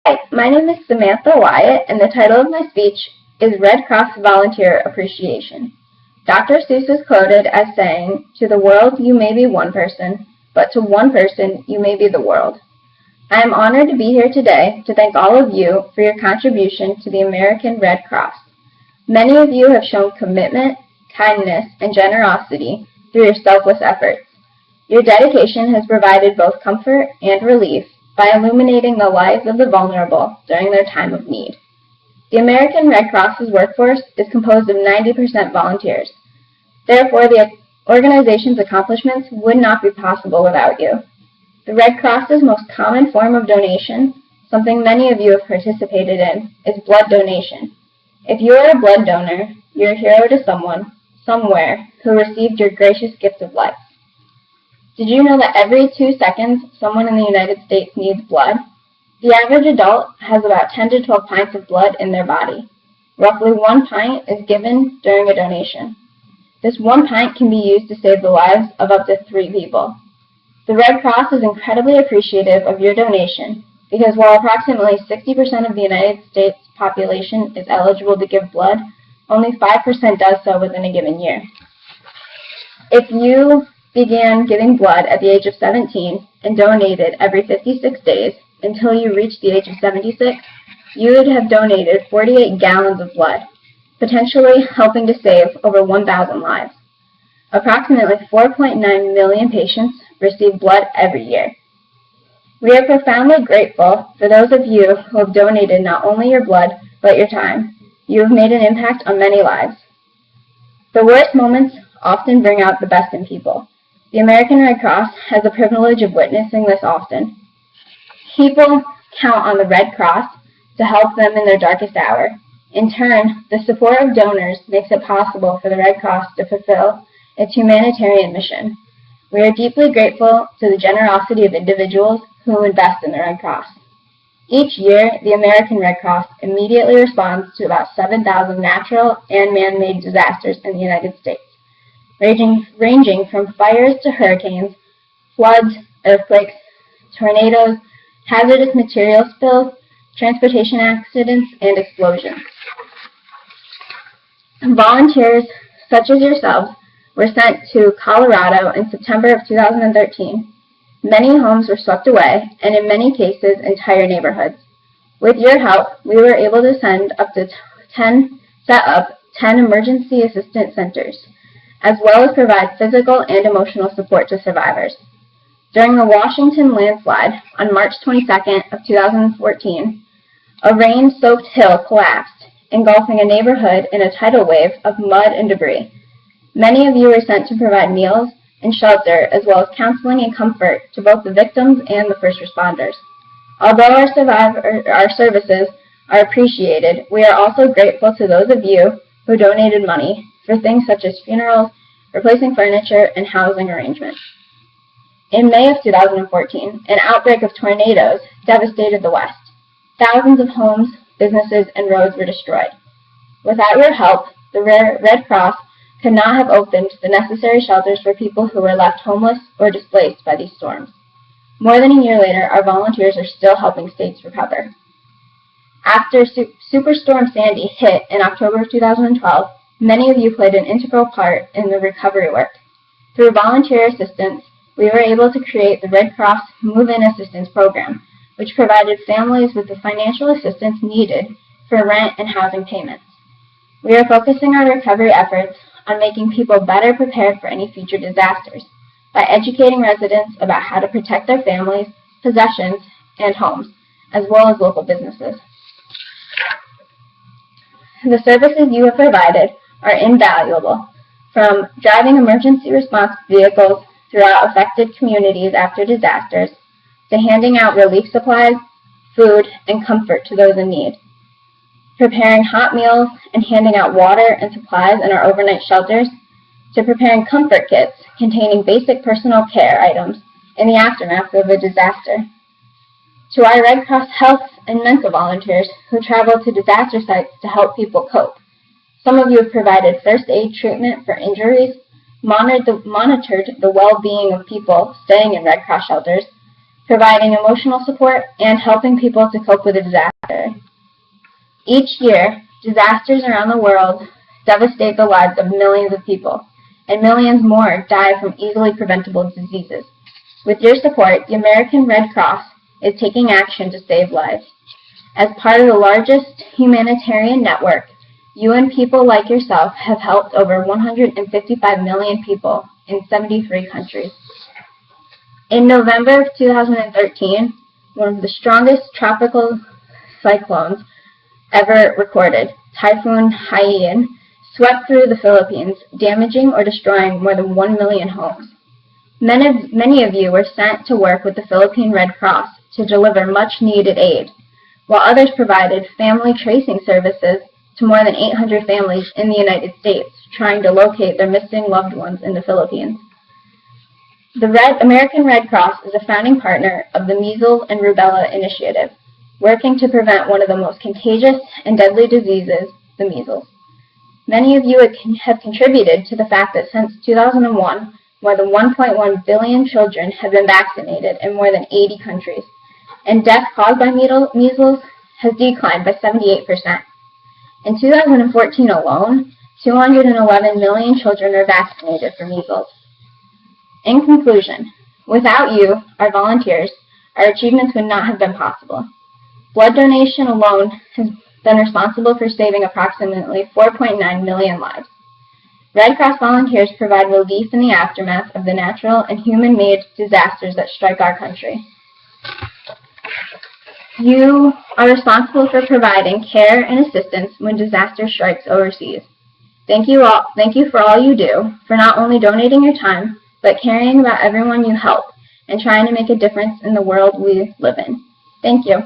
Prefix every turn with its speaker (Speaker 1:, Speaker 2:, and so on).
Speaker 1: Hi, my name is Samantha Wyatt, and the title of my speech is Red Cross Volunteer Appreciation. Dr. Seuss is quoted as saying, "To the world you may be one person, but to one person you may be the world." I am honored to be here today to thank all of you for your contribution to the American Red Cross. Many of you have shown commitment, kindness, and generosity through your selfless efforts. Your dedication has provided both comfort and relief by illuminating the lives of the vulnerable during their time of need. The American Red Cross's workforce is composed of 90% volunteers. Therefore, the organization's accomplishments would not be possible without you. The Red Cross's most common form of donation, something many of you have participated in, is blood donation. If you are a blood donor, you're a hero to someone, somewhere, who received your gracious gift of life. Did you know that every 2 seconds someone in the United States needs blood? The average adult has about 10 to 12 pints of blood in their body. Roughly 1 pint is given during a donation. This 1 pint can be used to save the lives of up to 3 people. The Red Cross is incredibly appreciative of your donation because while approximately 60% of the United States population is eligible to give blood, only 5% does so within a given year. If you began giving blood at the age of 17 and donated every 56 days until you reached the age of 76, you would have donated 48 gallons of blood, potentially helping to save over 1,000 lives. Approximately 4.9 million patients receive blood every year. We are profoundly grateful for those of you who have donated not only your blood, but your time. You have made an impact on many lives. The worst moments often bring out the best in people. The American Red Cross has the privilege of witnessing this often. People count on the Red Cross to help them in their darkest hour. In turn, the support of donors makes it possible for the Red Cross to fulfill its humanitarian mission. We are deeply grateful to the generosity of individuals who invest in the Red Cross. Each year, the American Red Cross immediately responds to about 7,000 natural and man-made disasters in the United States, ranging from fires to hurricanes, floods, earthquakes, tornadoes, hazardous material spills, transportation accidents, and explosions. Volunteers such as yourselves were sent to Colorado in September of 2013. Many homes were swept away, and in many cases, entire neighborhoods. With your help, we were able to set up 10 emergency assistance centers, as well as provide physical and emotional support to survivors. During the Washington landslide on March 22nd of 2014, a rain-soaked hill collapsed, engulfing a neighborhood in a tidal wave of mud and debris. Many of you were sent to provide meals and shelter, as well as counseling and comfort to both the victims and the first responders. Although our services are appreciated, we are also grateful to those of you who donated money for things such as funerals, replacing furniture, and housing arrangements. In May of 2014, an outbreak of tornadoes devastated the West. Thousands of homes, businesses, and roads were destroyed. Without your help, the Red Cross could not have opened the necessary shelters for people who were left homeless or displaced by these storms. More than a year later, our volunteers are still helping states recover. After Superstorm Sandy hit in October of 2012, many of you played an integral part in the recovery work. Through volunteer assistance, we were able to create the Red Cross Move-In Assistance Program, which provided families with the financial assistance needed for rent and housing payments. We are focusing our recovery efforts on making people better prepared for any future disasters by educating residents about how to protect their families, possessions, and homes, as well as local businesses. The services you have provided are invaluable, from driving emergency response vehicles throughout affected communities after disasters to handing out relief supplies, food, and comfort to those in need, preparing hot meals and handing out water and supplies in our overnight shelters, to preparing comfort kits containing basic personal care items in the aftermath of a disaster, to our Red Cross health and mental volunteers who travel to disaster sites to help people cope. Some of you have provided first aid treatment for injuries, monitored the well-being of people staying in Red Cross shelters, providing emotional support, and helping people to cope with a disaster. Each year, disasters around the world devastate the lives of millions of people, and millions more die from easily preventable diseases. With your support, the American Red Cross is taking action to save lives. As part of the largest humanitarian network, you and people like yourself have helped over 155 million people in 73 countries. In November of 2013, one of the strongest tropical cyclones ever recorded, Typhoon Haiyan, swept through the Philippines, damaging or destroying more than 1 million homes. Many of you were sent to work with the Philippine Red Cross to deliver much-needed aid, while others provided family tracing services to more than 800 families in the United States trying to locate their missing loved ones in the Philippines. The American Red Cross is a founding partner of the Measles and Rubella Initiative, working to prevent one of the most contagious and deadly diseases, the measles. Many of you have contributed to the fact that since 2001, more than 1.1 billion children have been vaccinated in more than 80 countries, and death caused by measles has declined by 78%. In 2014 alone, 211 million children are vaccinated for measles. In conclusion, without you, our volunteers, our achievements would not have been possible. Blood donation alone has been responsible for saving approximately 4.9 million lives. Red Cross volunteers provide relief in the aftermath of the natural and human-made disasters that strike our country. You are responsible for providing care and assistance when disaster strikes overseas. Thank you for all you do, for not only donating your time, but caring about everyone you help and trying to make a difference in the world we live in. Thank you.